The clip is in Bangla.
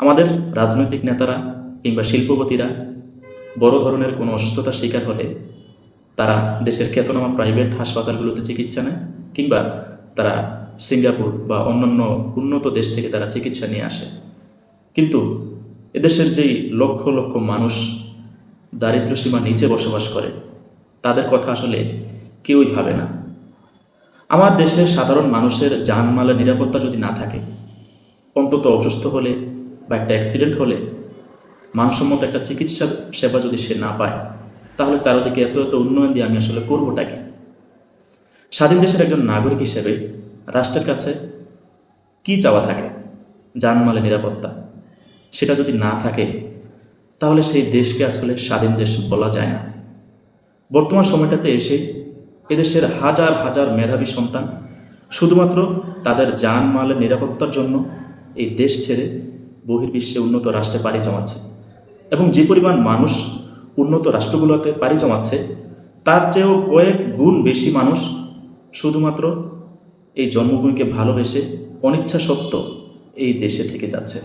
আমাদের রাজনৈতিক নেতারা কিংবা শিল্পপতিরা বড় ধরনের কোনো অসুস্থতার শিকার হলে তারা দেশের খ্যাতনামা প্রাইভেট হাসপাতালগুলোতে চিকিৎসা নেয়, কিংবা তারা সিঙ্গাপুর বা অন্যান্য উন্নত দেশ থেকে তারা চিকিৎসা নিয়ে আসে। কিন্তু এদেশের যেই লক্ষ লক্ষ মানুষ দারিদ্র্যসীমার নিচে বসবাস করে, তাদের কথা আসলে কেউই ভাবে না। আমার দেশের সাধারণ মানুষের জানমালের নিরাপত্তা যদি না থাকে, অন্তত অসুস্থ হলে বা একটা অ্যাক্সিডেন্ট হলে মানসম্মত একটা চিকিৎসা সেবা যদি সে না পায়, তাহলে চারিদিকে এত এত উন্নয়ন দিয়ে আমি আসলে করবোটা কি? স্বাধীন দেশের একজন নাগরিক হিসেবে রাষ্ট্রের কাছে কি চাওয়া থাকে? জানমালের নিরাপত্তা। সেটা যদি না থাকে, তাহলে সেই দেশকে আসলে স্বাধীন দেশ বলা যায় না। বর্তমান সময়টাতে এসে এদেশের হাজার হাজার মেধাবী সন্তান শুধুমাত্র তাদের জানমালের নিরাপত্তার জন্য এই দেশ ছেড়ে বহির্বিশ্বে উন্নত রাষ্ট্রে পাড়ি জমাচ্ছে, এবং যে পরিমাণ মানুষ উন্নত রাষ্ট্রগুলোতে পাড়ি জমাচ্ছে, তার চেয়েও কয়েক গুণ বেশি মানুষ শুধুমাত্র এই জন্মভূমিকে ভালোবেসে অনিচ্ছা সত্ত্বেও এই দেশে থেকে যাচ্ছে।